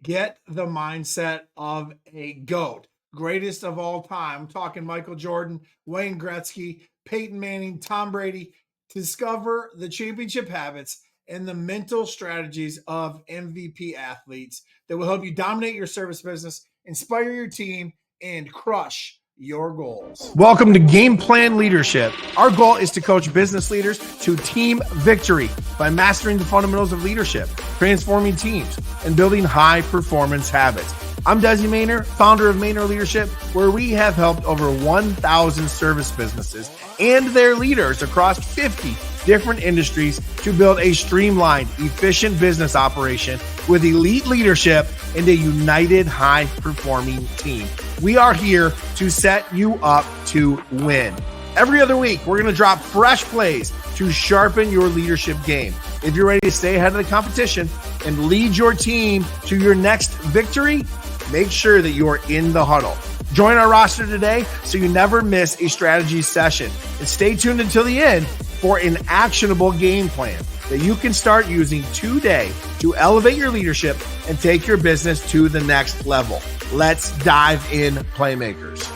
Get the mindset of a GOAT, greatest of all time. I'm talking Michael Jordan, Wayne Gretzky, Peyton Manning, Tom Brady. Discover the championship habits and the mental strategies of MVP athletes that will help you dominate your service business, inspire your team, and crush your goals. Welcome to Game Plan Leadership. Our goal is to coach business leaders to team victory by mastering the fundamentals of leadership, transforming teams, and building high-performance habits. I'm Desi Mayner, founder of Mayner Leadership, where we have helped over 1,000 service businesses and their leaders across 50 different industries to build a streamlined, efficient business operation with elite leadership and a united, high-performing team. We are here to set you up to win. Every other week, we're going to drop fresh plays to sharpen your leadership game. If you're ready to stay ahead of the competition and lead your team to your next victory, make sure that you are in the huddle. Join our roster today so you never miss a strategy session. And stay tuned until the end for an actionable game plan that you can start using today to elevate your leadership and take your business to the next level. Let's dive in, Playmakers.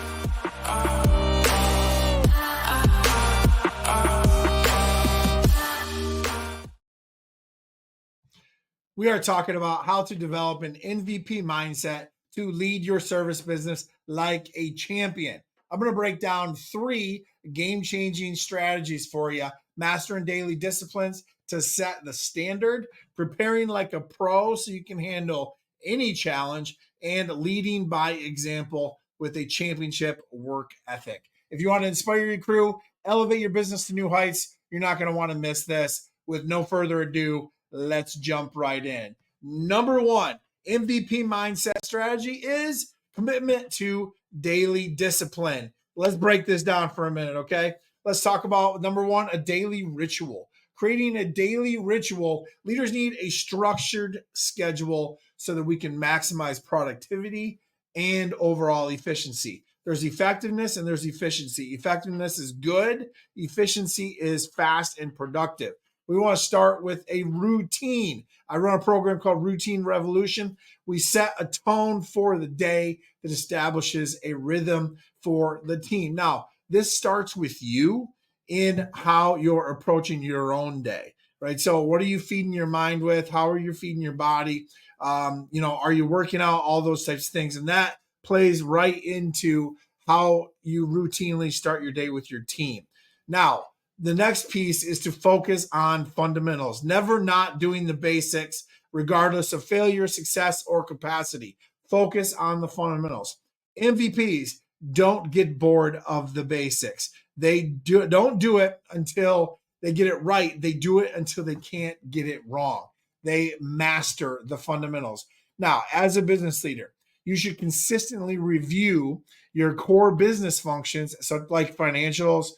We are talking about how to develop an MVP mindset to lead your service business like a champion. I'm going to break down 3 game-changing strategies for you: mastering daily disciplines to set the standard, preparing like a pro so you can handle any challenge, and leading by example with a championship work ethic. If you want to inspire your crew, elevate your business to new heights, you're not going to want to miss this. With no further ado, let's jump right in. Number 1 MVP mindset strategy is commitment to daily discipline. Let's break this down for a minute, okay? Let's talk about number 1, a daily ritual. Creating a daily ritual. Leaders need a structured schedule so that we can maximize productivity and overall efficiency. There's effectiveness and there's efficiency. Effectiveness is good. Efficiency is fast and productive. We want to start with a routine. I run a program called Routine Revolution. We set a tone for the day that establishes a rhythm for the team. Now, this starts with you in how you're approaching your own day, right? So what are you feeding your mind with? How are you feeding your body? Are you working out? All those types of things. And that plays right into how you routinely start your day with your team. Now, the next piece is to focus on fundamentals, never not doing the basics, regardless of failure, success, or capacity. Focus on the fundamentals. MVPs don't get bored of the basics. They don't do it until they get it right. They do it until they can't get it wrong. They master the fundamentals. Now, as a business leader, you should consistently review your core business functions, so like financials,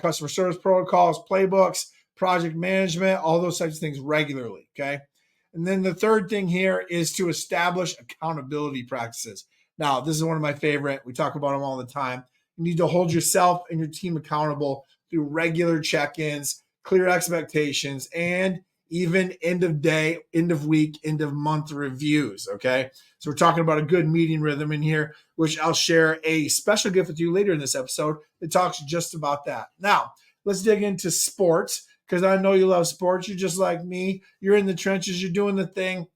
customer service protocols, playbooks, project management, all those types of things regularly, okay? And then the third thing here is to establish accountability practices. Now, this is one of my favorite. We talk about them all the time. You need to hold yourself and your team accountable through regular check-ins, clear expectations, and even end of day, end of week, end of month reviews, okay? So we're talking about a good meeting rhythm in here, which I'll share a special gift with you later in this episode that talks just about that. Now, let's dig into sports, because I know you love sports. You're just like me. You're in the trenches. You're doing the thing.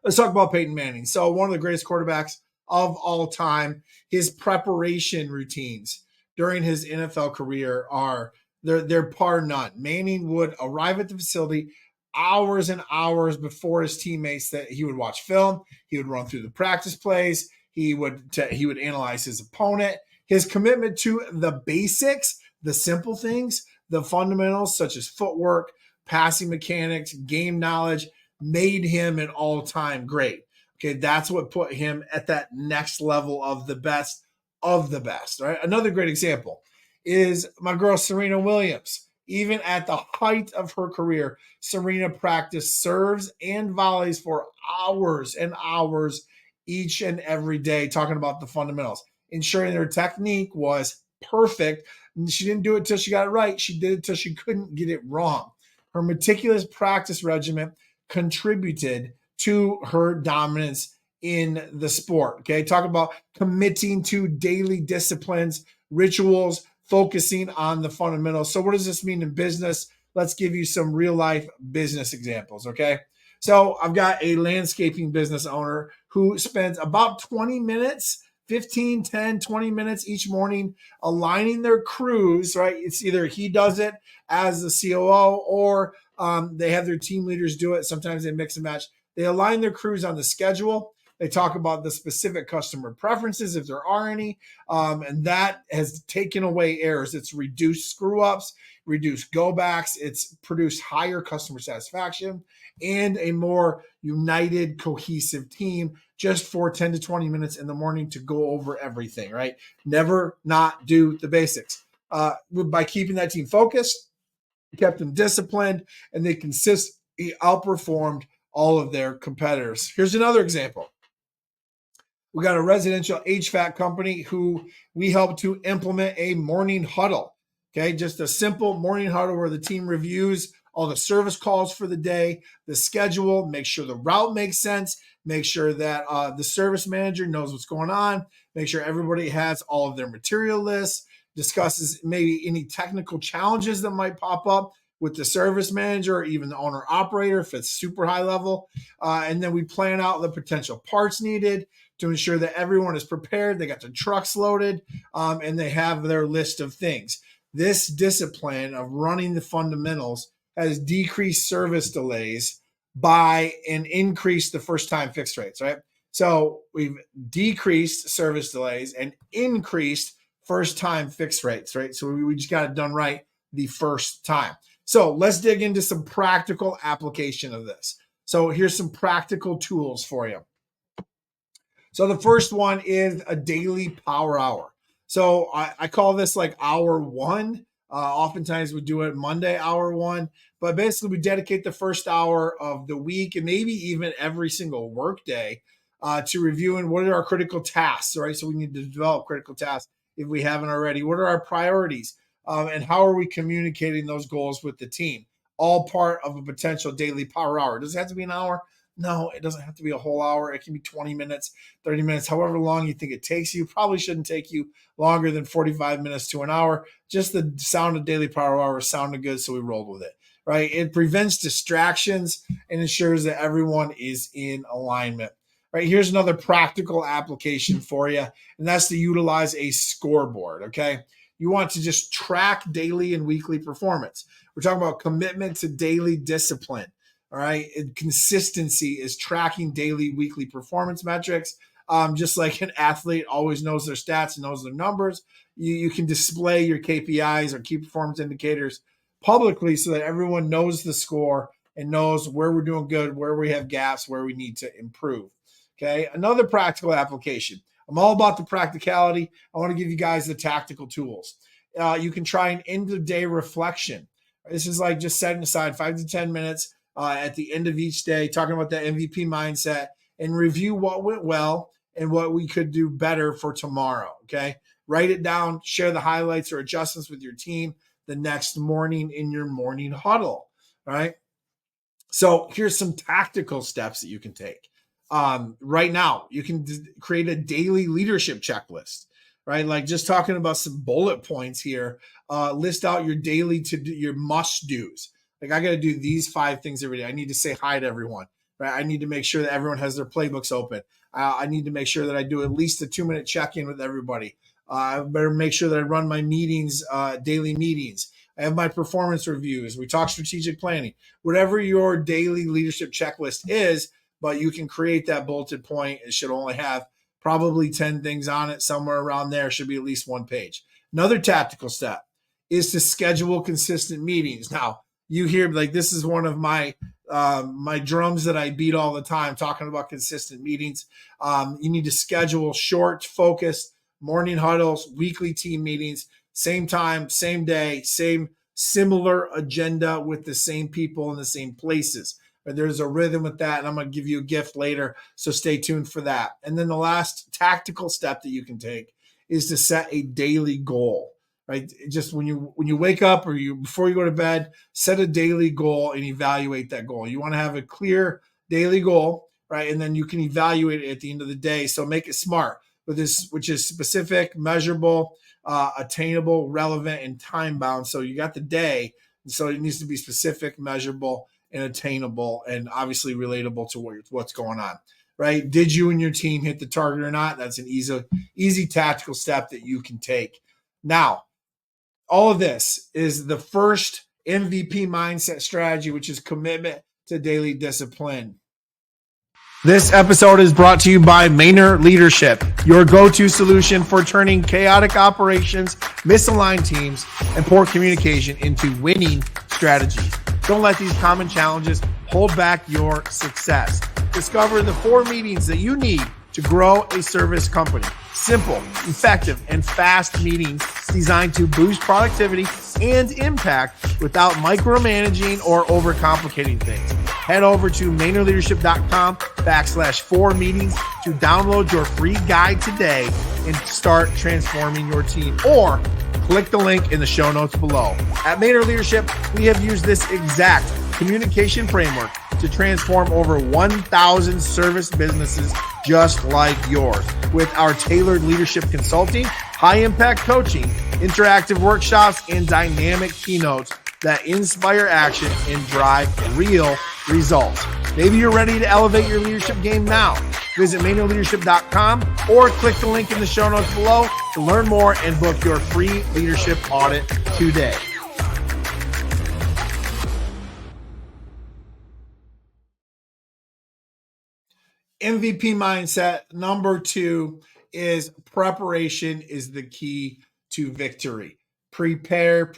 Let's talk about Peyton Manning. So one of the greatest quarterbacks of all time. His preparation routines during his NFL career are they're par none. Manning would arrive at the facility hours and hours before his teammates. That he would watch film, he would run through the practice plays, he would analyze his opponent. His commitment to the basics, the simple things, the fundamentals such as footwork, passing mechanics, game knowledge, made him an all-time great. Okay, that's what put him at that next level of the best, right? Another great example is my girl Serena Williams. Even at the height of her career, Serena practiced serves and volleys for hours and hours each and every day, talking about the fundamentals, ensuring her technique was perfect. She didn't do it till she got it right. She did it till she couldn't get it wrong. Her meticulous practice regimen contributed to her dominance in the sport. Okay, talk about committing to daily disciplines, rituals, focusing on the fundamentals. So what does this mean in business? Let's give you some real life business examples. Okay, so I've got a landscaping business owner who spends about 20 minutes, 15, 10, 20 minutes each morning aligning their crews, right? It's either he does it as the COO or they have their team leaders do it. Sometimes they mix and match. They align their crews on the schedule. They talk about the specific customer preferences, if there are any, and that has taken away errors. It's reduced screw ups, reduced go backs. It's produced higher customer satisfaction and a more united, cohesive team just for 10 to 20 minutes in the morning to go over everything, right? Never not do the basics. By keeping that team focused, kept them disciplined, and they consistently outperformed all of their competitors. Here's another example. We got a residential HVAC company who we help to implement a morning huddle. Okay, just a simple morning huddle where the team reviews all the service calls for the day, the schedule, make sure the route makes sense, make sure that the service manager knows what's going on, make sure everybody has all of their material lists, discusses maybe any technical challenges that might pop up with the service manager or even the owner operator if it's super high level. And then we plan out the potential parts needed to ensure that everyone is prepared. They got their trucks loaded and they have their list of things. This discipline of running the fundamentals has decreased service delays by and increased the first time fixed rates, right? So we've decreased service delays and increased first time fixed rates, right? So we just got it done right the first time. So let's dig into some practical application of this. So here's some practical tools for you. So the first one is a daily power hour. So I call this like hour one. Oftentimes we do it Monday, hour one, but basically we dedicate the first hour of the week and maybe even every single work day to reviewing what are our critical tasks, right? So we need to develop critical tasks if we haven't already. What are our priorities? And how are we communicating those goals with the team? All part of a potential daily power hour. Does it have to be an hour? No, it doesn't have to be a whole hour. It can be 20 minutes, 30 minutes, however long you think it takes you. Probably shouldn't take you longer than 45 minutes to an hour. Just the sound of daily power hour sounded good, so we rolled with it, right? It prevents distractions and ensures that everyone is in alignment, right? Here's another practical application for you, and that's to utilize a scoreboard, okay? You want to just track daily and weekly performance. We're talking about commitment to daily discipline. All right. And consistency is tracking daily, weekly performance metrics. Just like an athlete always knows their stats and knows their numbers, you can display your KPIs or key performance indicators publicly so that everyone knows the score and knows where we're doing good, where we have gaps, where we need to improve. Okay. Another practical application. I'm all about the practicality. I want to give you guys the tactical tools. You can try an end of day reflection. This is like just setting aside 5 to 10 minutes at the end of each day, talking about that MVP mindset and review what went well and what we could do better for tomorrow. Okay. Write it down, share the highlights or adjustments with your team the next morning in your morning huddle. All right. So here's some tactical steps that you can take. Right now, you can create a daily leadership checklist, right? Like just talking about some bullet points here. List out your daily your must do's. Like I got to do these 5 things every day. I need to say hi to everyone, right? I need to make sure that everyone has their playbooks open. I need to make sure that I do at least a 2-minute check-in with everybody. I better make sure that I run my meetings, daily meetings. I have my performance reviews. We talk strategic planning. Whatever your daily leadership checklist is, but you can create that bulleted point. It should only have probably 10 things on it. Somewhere around there should be at least 1 page. Another tactical step is to schedule consistent meetings. Now, you hear like this is one of my my drums that I beat all the time, talking about consistent meetings. You need to schedule short, focused morning huddles, weekly team meetings, same time, same day, same similar agenda with the same people in the same places. There's a rhythm with that, and I'm going to give you a gift later, so stay tuned for that. And then the last tactical step that you can take is to set a daily goal. Right, just when you wake up or before you go to bed, set a daily goal and evaluate that goal. You want to have a clear daily goal right? And then you can evaluate it at the end of the day. So make it smart with this, which is specific, measurable, attainable, relevant, and time bound. So you got the day. So it needs to be specific, measurable, and attainable, and obviously relatable to what's going on, right? Did you and your team hit the target or not? That's an easy tactical step that you can take. Now, all of this is the first MVP mindset strategy, which is commitment to daily discipline. This episode is brought to you by Mayner Leadership, your go-to solution for turning chaotic operations, misaligned teams, and poor communication into winning strategies. Don't let these common challenges hold back your success. Discover the 4 meetings that you need to grow a service company. Simple, effective, and fast meetings designed to boost productivity and impact without micromanaging or overcomplicating things. Head over to MaynerLeadership.com/4 meetings to download your free guide today and start transforming your team. Or click the link in the show notes below. At Mayner Leadership, we have used this exact communication framework to transform over 1,000 service businesses just like yours. With our tailored leadership consulting, high-impact coaching, interactive workshops, and dynamic keynotes that inspire action and drive real results. Maybe you're ready to elevate your leadership game now. Visit MaynerLeadership.com or click the link in the show notes below to learn more and book your free leadership audit today. MVP mindset number 2 is preparation is the key to victory. Prepare.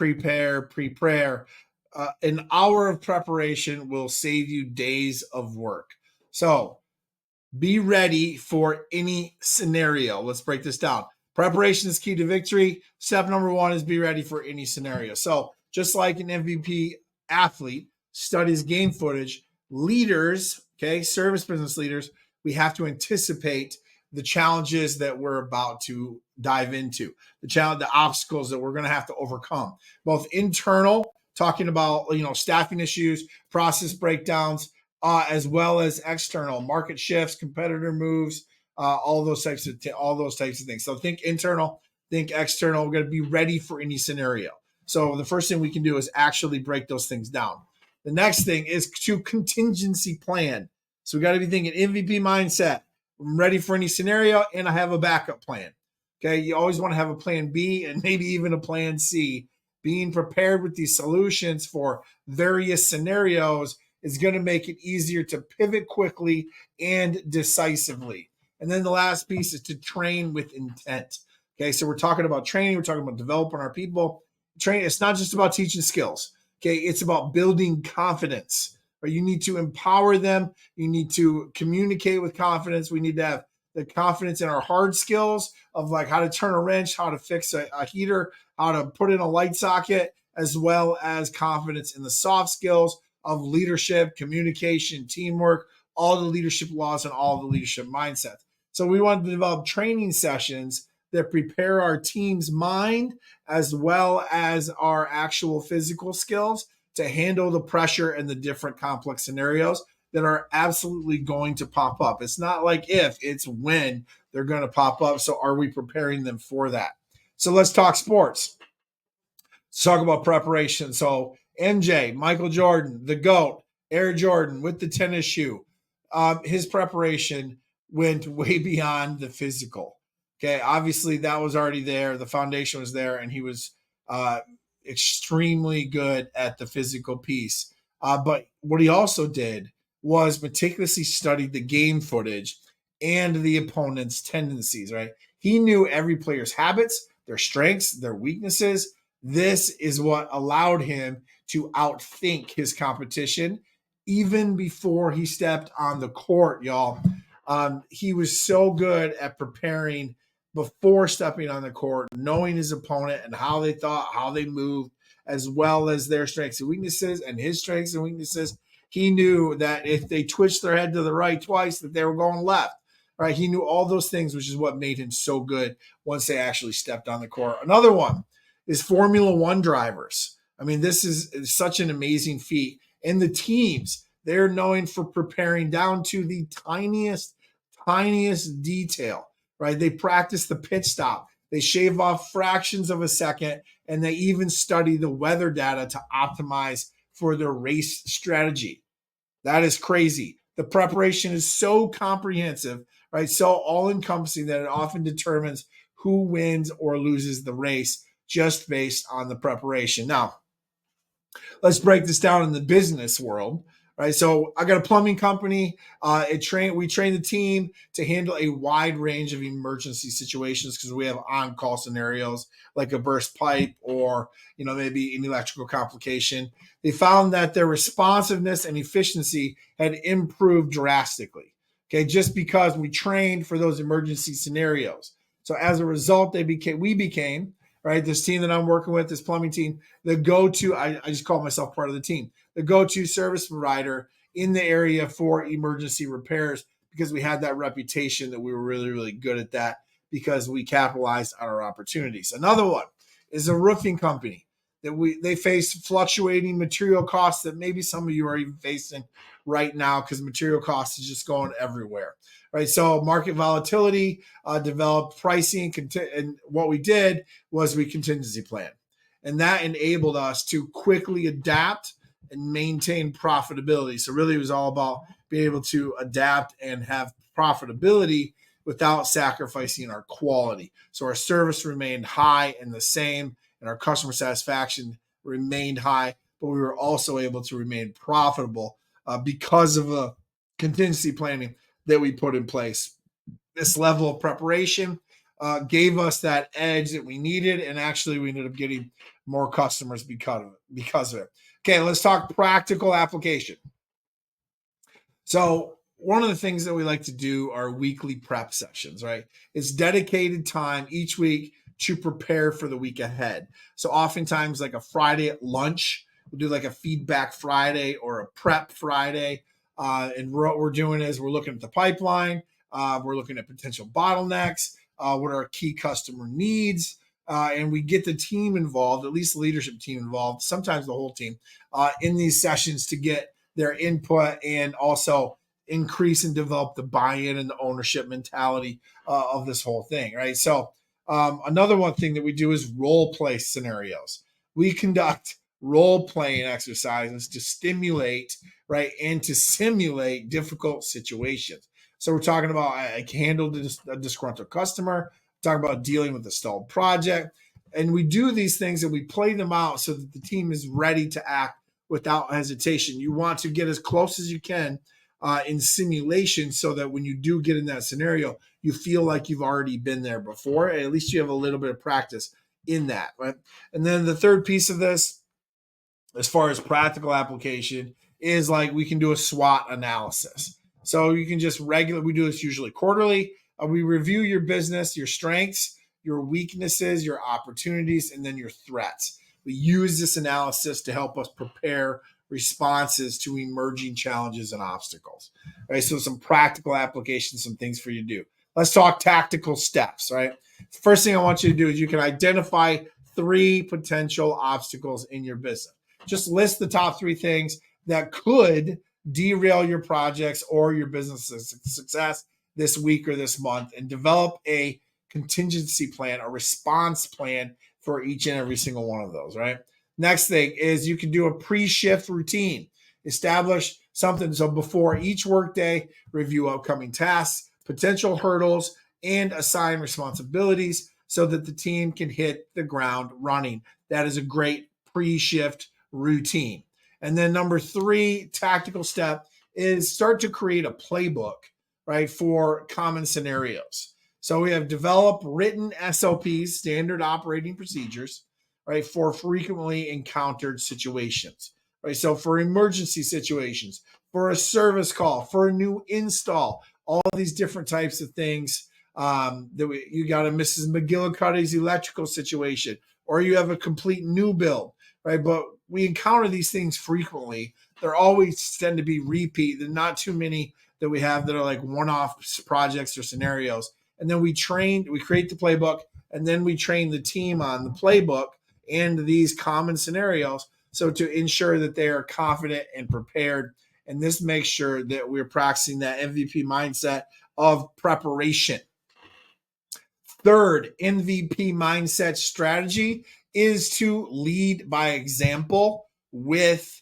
An hour of preparation will save you days of work. So be ready for any scenario. Let's break this down. Preparation is key to victory. Step number 1 is be ready for any scenario. So just like an MVP athlete studies game footage, leaders, okay, service business leaders, we have to anticipate the challenges that we're about to dive into, the obstacles that we're going to have to overcome, both internal, talking about, staffing issues, process breakdowns, as well as external market shifts, competitor moves, all those types of things. So think internal, think external. We're going to be ready for any scenario. So the first thing we can do is actually break those things down. The next thing is to contingency plan. So we got to be thinking MVP mindset. I'm ready for any scenario, and I have a backup plan. Okay, you always want to have a plan B and maybe even a plan C. Being prepared with these solutions for various scenarios is going to make it easier to pivot quickly and decisively. And then the last piece is to train with intent. Okay, so we're talking about training. We're talking about developing our people. Training, it's not just about teaching skills. Okay, it's about building confidence. Or you need to empower them. You need to communicate with confidence. We need to have the confidence in our hard skills of like how to turn a wrench, how to fix a heater, how to put in a light socket, as well as confidence in the soft skills of leadership, communication, teamwork, all the leadership laws and all the leadership mindsets. So we want to develop training sessions that prepare our team's mind as well as our actual physical skills to handle the pressure and the different complex scenarios that are absolutely going to pop up. It's not like if, it's when they're going to pop up. So are we preparing them for that? So let's talk sports. Let's talk about preparation. So MJ, Michael Jordan, the GOAT, Air Jordan with the tennis shoe, his preparation went way beyond the physical. Okay, obviously that was already there. The foundation was there, and he was extremely good at the physical piece. But what he also did was meticulously studied the game footage and the opponent's tendencies, right? He knew every player's habits, their strengths, their weaknesses. This is what allowed him to outthink his competition even before he stepped on the court, y'all. He was so good at preparing before stepping on the court, knowing his opponent and how they thought, how they moved, as well as their strengths and weaknesses and his strengths and weaknesses. He knew that if they twitched their head to the right twice, that they were going left, right? He knew all those things, which is what made him so good once they actually stepped on the court. Another one is Formula One drivers. I mean, this is such an amazing feat. And the teams They're known for preparing down to the tiniest detail, right? They practice the pit stop. They shave off fractions of a second, and they even study the weather data to optimize for their race strategy. That is crazy. The preparation is so comprehensive, right? So all-encompassing that it often determines who wins or loses the race just based on the preparation. Now, let's break this down in the business world, right? So I got a plumbing company. We train the team to handle a wide range of emergency situations because we have on-call scenarios like a burst pipe or maybe an electrical complication. They found that their responsiveness and efficiency had improved drastically. Okay, just because we trained for those emergency scenarios. So as a result, we became right, this team that I'm working with, this plumbing team, the go-to, I just call myself part of the team, the go-to service provider in the area for emergency repairs because we had that reputation that we were really, really good at that because we capitalized on our opportunities. Another one is a roofing company that they face fluctuating material costs that maybe some of you are even facing right now because material costs is just going everywhere. Right, so market volatility, developed pricing, and what we did was we contingency plan, and that enabled us to quickly adapt and maintain profitability. So really, it was all about being able to adapt and have profitability without sacrificing our quality. So our service remained high and the same, and our customer satisfaction remained high, but we were also able to remain profitable because of the contingency planning that we put in place. This level of preparation gave us that edge that we needed, and actually we ended up getting more customers because of it. Okay, let's talk practical application. So one of the things that we like to do are weekly prep sessions, right? It's dedicated time each week to prepare for the week ahead. So oftentimes like a Friday at lunch, we'll do like a feedback Friday or a prep Friday. And what we're doing is we're looking at the pipeline. We're looking at potential bottlenecks. What are our key customer needs? And we get the team involved, at least the leadership team involved, sometimes the whole team, in these sessions to get their input and also increase and develop the buy-in and the ownership mentality of this whole thing, right? So another one thing that we do is role play scenarios. We conduct role-playing exercises to stimulate, right, and to simulate difficult situations. So we're talking about I handled a disgruntled customer, talking about dealing with a stalled project, and we do these things and we play them out so that the team is ready to act without hesitation. You want to get as close as you can in simulation so that when you do get in that scenario, you feel like you've already been there before, and at least you have a little bit of practice in that, right? And then the third piece of this, as far as practical application, is like we can do a SWOT analysis. So you can just we do this usually quarterly. We review your business, your strengths, your weaknesses, your opportunities, and then your threats. We use this analysis to help us prepare responses to emerging challenges and obstacles. Right? So some practical applications, some things for you to do. Let's talk tactical steps, right? First thing I want you to do is you can identify 3 potential obstacles in your business. Just list the top 3 things that could derail your projects or your business's success this week or this month, and develop a contingency plan, a response plan for each and every single one of those, right? Next thing is you can do a pre-shift routine. Establish something. So before each workday, review upcoming tasks, potential hurdles, and assign responsibilities so that the team can hit the ground running. That is a great pre-shift routine. And then number 3 tactical step is start to create a playbook, right, for common scenarios. So we have developed written SOPs, standard operating procedures, right, for frequently encountered situations, right? So for emergency situations, for a service call, for a new install, all these different types of things you got a Mrs. 𝗕𝗢𝗢𝗍𝗍 electrical situation, or you have a complete new build, right? But we encounter these things frequently. They're always tend to be repeat. There's not too many that we have that are like one-off projects or scenarios. And then we create the playbook, and then we train the team on the playbook and these common scenarios so to ensure that they are confident and prepared And this makes sure that we're practicing that MVP mindset of preparation. Third MVP mindset strategy is to lead by example with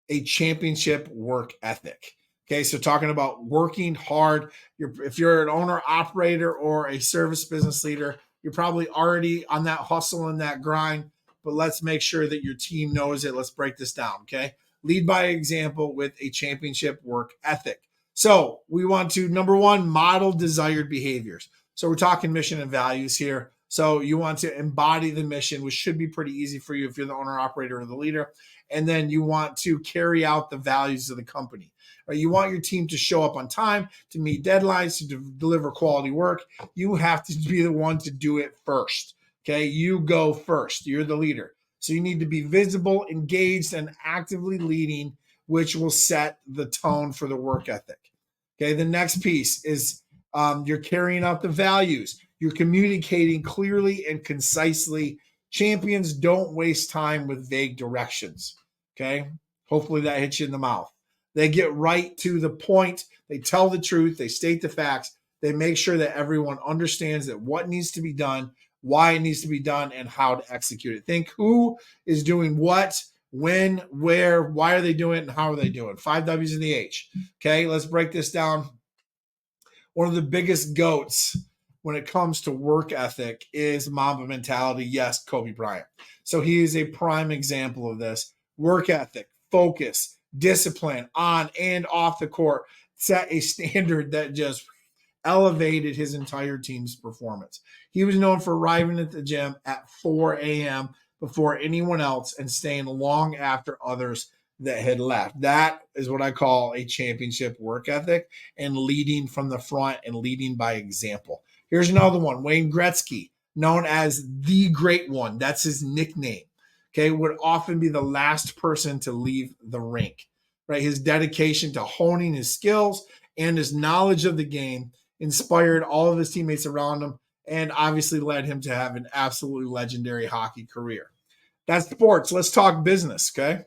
a championship work ethic. Okay, so talking about working hard, if you're an owner operator or a service business leader, you're probably already on that hustle and that grind, but let's make sure that your team knows it. Let's break this down, okay? Lead by example with a championship work ethic. So we want to, number one, model desired behaviors. So we're talking mission and values here. So you want to embody the mission, which should be pretty easy for you if you're the owner, operator, or the leader. And then you want to carry out the values of the company. Right? You want your team to show up on time, to meet deadlines, to deliver quality work. You have to be the one to do it first. Okay, you go first. You're the leader. So you need to be visible, engaged, and actively leading, which will set the tone for the work ethic. Okay, the next piece is you're carrying out the values. You're communicating clearly and concisely. Champions don't waste time with vague directions. Okay, hopefully that hits you in the mouth. They get right to the point. They tell the truth. They state the facts. They make sure that everyone understands that what needs to be done, why it needs to be done, and how to execute it. Think who is doing what, when, where, why are they doing it, and how are they doing it? 5 W's and the H. Okay, let's break this down. One of the biggest goats when it comes to work ethic is Mamba mentality. Yes, Kobe Bryant. So he is a prime example of this. Work ethic, focus, discipline on and off the court, set a standard that just elevated his entire team's performance. He was known for arriving at the gym at 4 a.m. before anyone else and staying long after others that had left. That is what I call a championship work ethic and leading from the front and leading by example. Here's another one, Wayne Gretzky, known as the Great One. That's his nickname. Okay, would often be the last person to leave the rink. Right, his dedication to honing his skills and his knowledge of the game inspired all of his teammates around him and obviously led him to have an absolutely legendary hockey career. That's sports. Let's talk business, okay?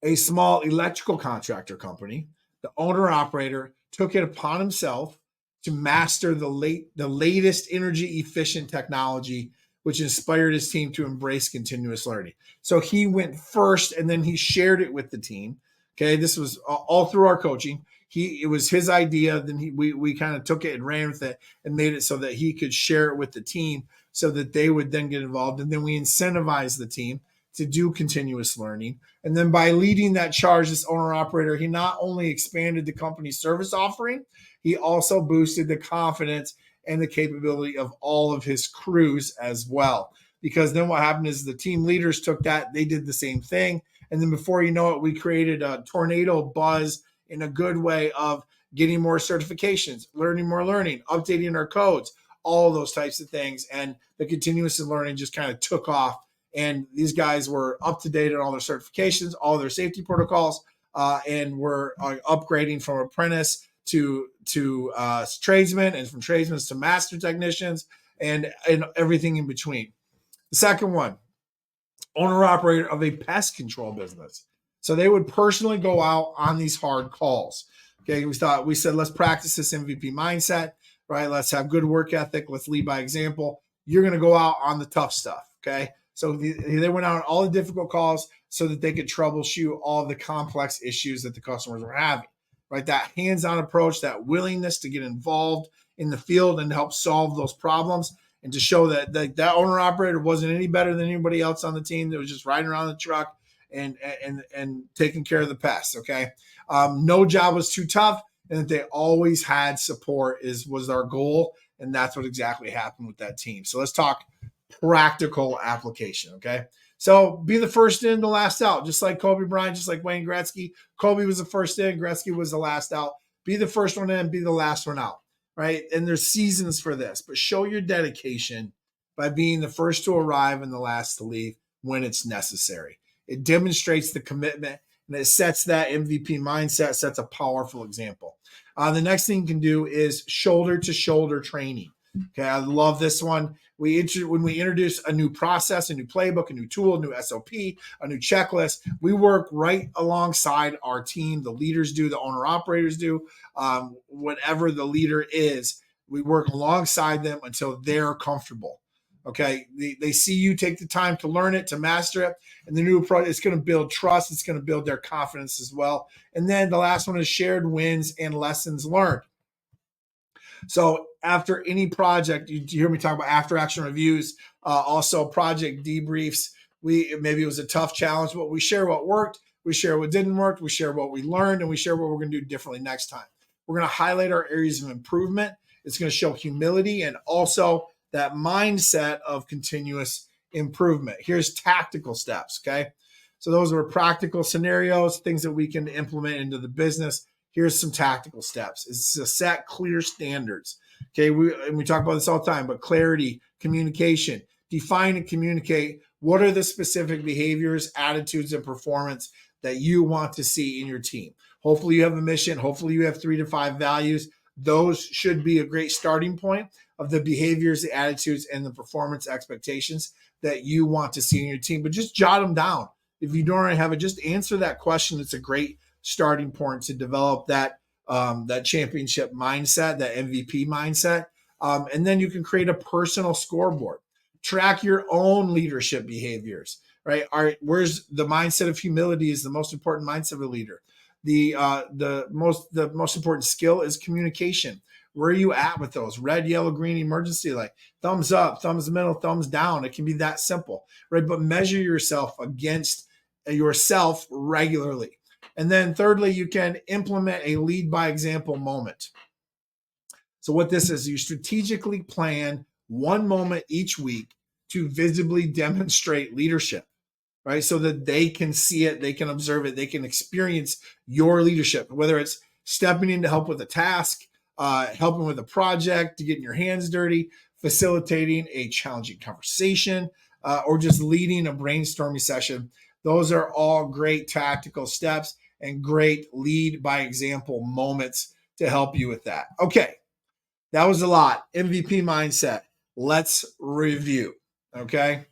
A small electrical contractor company, the owner-operator took it upon himself to master the latest energy-efficient technology, which inspired his team to embrace continuous learning. So he went first, and then he shared it with the team. Okay, this was all through our coaching. It was his idea. Then we kind of took it and ran with it and made it so that he could share it with the team, so that they would then get involved. And then we incentivized the team to do continuous learning. And then by leading that charge, this owner operator, he not only expanded the company's service offering, he also boosted the confidence and the capability of all of his crews as well. Because then what happened is the team leaders took that, they did the same thing. And then before you know it, we created a tornado buzz in a good way of getting more certifications, learning more learning, updating our codes, all those types of things. And the continuous learning just kind of took off. And these guys were up to date on all their certifications, all their safety protocols, and were upgrading from apprentice to tradesmen, and from tradesmen to master technicians, and everything in between. The second one, owner operator of a pest control business. So they would personally go out on these hard calls. Okay, we said let's practice this MVP mindset, right? Let's have good work ethic. Let's lead by example. You're going to go out on the tough stuff. Okay, so they went out on all the difficult calls so that they could troubleshoot all the complex issues that the customers were having. Right, that hands-on approach, that willingness to get involved in the field and to help solve those problems, and to show that that owner operator wasn't any better than anybody else on the team that was just riding around the truck and taking care of the pests. Okay, no job was too tough, and that they always had support was our goal, and that's what exactly happened with that team. So let's talk practical application. Okay. So be the first in, the last out, just like Kobe Bryant, just like Wayne Gretzky. Kobe was the first in, Gretzky was the last out. Be the first one in, be the last one out, right? And there's seasons for this, but show your dedication by being the first to arrive and the last to leave when it's necessary. It demonstrates the commitment, and it sets that MVP mindset, sets a powerful example. The next thing you can do is shoulder-to-shoulder training. Okay, I love this one. When we introduce a new process, a new playbook, a new tool, a new SOP, a new checklist, we work right alongside our team. The leaders do, the owner operators do, whatever the leader is, we work alongside them until they're comfortable. Okay, they see you take the time to learn it, to master it, and the new approach, it's going to build trust. It's going to build their confidence as well. And then the last one is shared wins and lessons learned. So after any project, you hear me talk about after action reviews, also project debriefs. Maybe it was a tough challenge, but we share what worked, we share what didn't work, we share what we learned, and we share what we're going to do differently next time. We're going to highlight our areas of improvement. It's going to show humility and also that mindset of continuous improvement. Here's tactical steps, okay? So those are practical scenarios, things that we can implement into the business. Here's some tactical steps. It's to set clear standards. Okay, we talk about this all the time, but clarity, communication, define and communicate what are the specific behaviors, attitudes, and performance that you want to see in your team. Hopefully you have a mission. Hopefully you have 3 to 5 values. Those should be a great starting point of the behaviors, the attitudes, and the performance expectations that you want to see in your team. But just jot them down. If you don't already have it, just answer that question. It's a great starting point to develop that championship mindset, that MVP mindset. And then you can create a personal scoreboard. Track your own leadership behaviors, right? Where's the mindset of humility is the most important mindset of a leader. The most important skill is communication. Where are you at with those? Red, yellow, green, emergency, like thumbs up, thumbs middle, thumbs down. It can be that simple, right? But measure yourself against yourself regularly. And then thirdly, you can implement a lead by example moment. So what this is, you strategically plan one moment each week to visibly demonstrate leadership, right? So that they can see it, they can observe it, they can experience your leadership, whether it's stepping in to help with a task, helping with a project, to getting your hands dirty, facilitating a challenging conversation, or just leading a brainstorming session. Those are all great tactical steps and great lead by example moments to help you with that. Okay, that was a lot. MVP mindset. Let's review. Okay.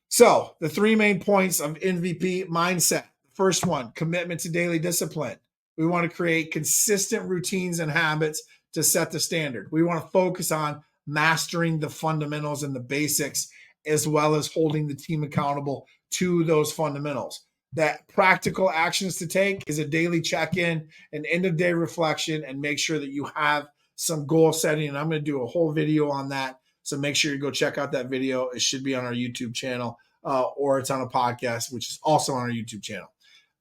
So the 3 main points of MVP mindset. First one, commitment to daily discipline. We want to create consistent routines and habits to set the standard. We want to focus on mastering the fundamentals and the basics, as well as holding the team accountable to those fundamentals. That practical actions to take is a daily check-in, an end-of-day reflection, and make sure that you have some goal setting. And I'm going to do a whole video on that. So make sure you go check out that video. It should be on our YouTube channel, or it's on a podcast, which is also on our YouTube channel.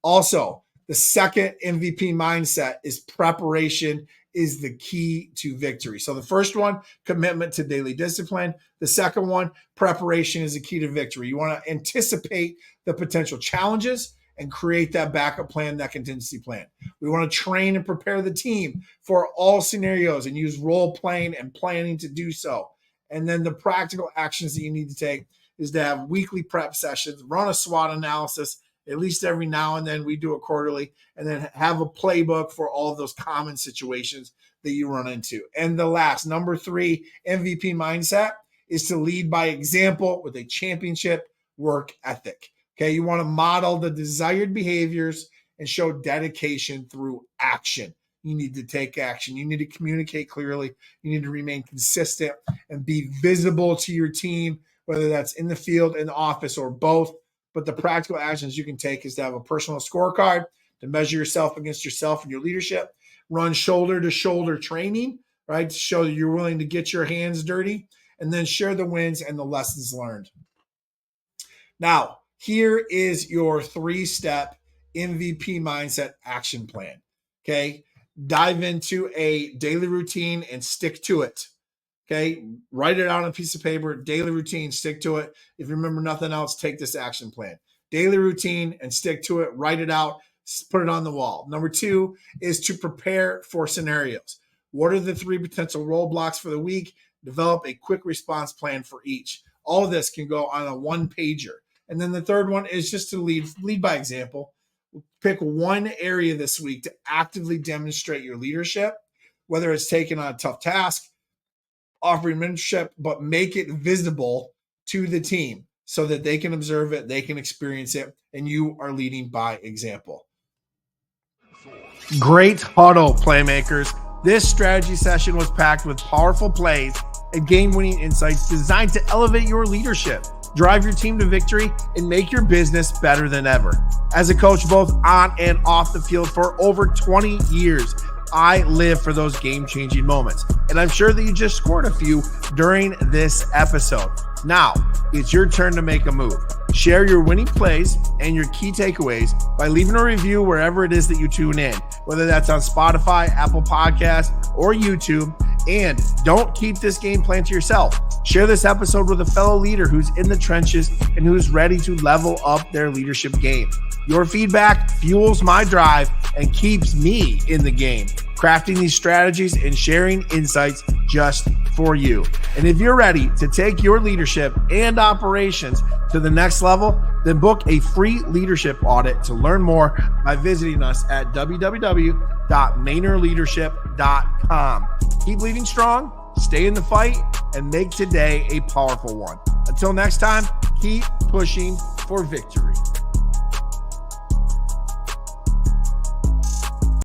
Also, the second MVP mindset is preparation is the key to victory. So the first one, commitment to daily discipline. The second one, preparation is the key to victory. You want to anticipate the potential challenges and create that backup plan, that contingency plan. We want to train and prepare the team for all scenarios and use role playing and planning to do so. And then the practical actions that you need to take is to have weekly prep sessions, run a SWOT analysis, at least every now and then. We do it quarterly, and then have a playbook for all of those common situations that you run into. And the last, number 3, MVP mindset is to lead by example with a championship work ethic. Okay, you want to model the desired behaviors and show dedication through action. You need to take action. You need to communicate clearly. You need to remain consistent and be visible to your team, whether that's in the field, in the office, or both. But the practical actions you can take is to have a personal scorecard to measure yourself against yourself and your leadership, run shoulder to shoulder training, right? To show that you're willing to get your hands dirty, and then share the wins and the lessons learned. Now, here is your 3-step MVP mindset action plan. Okay. Dive into a daily routine and stick to it. Okay. Write it out on a piece of paper, daily routine, stick to it. If you remember nothing else, take this action plan. Daily routine and stick to it. Write it out, put it on the wall. Number 2 is to prepare for scenarios. What are the 3 potential roadblocks for the week? Develop a quick response plan for each. All of this can go on a 1-pager. And then the third one is just to lead by example. Pick one area this week to actively demonstrate your leadership, whether it's taking on a tough task, offering mentorship, but make it visible to the team so that they can observe it, they can experience it, and you are leading by example. Great huddle, playmakers. This strategy session was packed with powerful plays and game-winning insights designed to elevate your leadership, drive your team to victory, and make your business better than ever. As a coach, both on and off the field for over 20 years, I live for those game-changing moments. And I'm sure that you just scored a few during this episode. Now, it's your turn to make a move. Share your winning plays and your key takeaways by leaving a review wherever it is that you tune in, whether that's on Spotify, Apple Podcasts, or YouTube. And don't keep this game plan to yourself. Share this episode with a fellow leader who's in the trenches and who's ready to level up their leadership game. Your feedback fuels my drive and keeps me in the game, crafting these strategies and sharing insights just for you. And if you're ready to take your leadership and operations to the next level, then book a free leadership audit to learn more by visiting us at www.maynerleadership.com. Keep leading strong, stay in the fight, and make today a powerful one. Until next time, keep pushing for victory.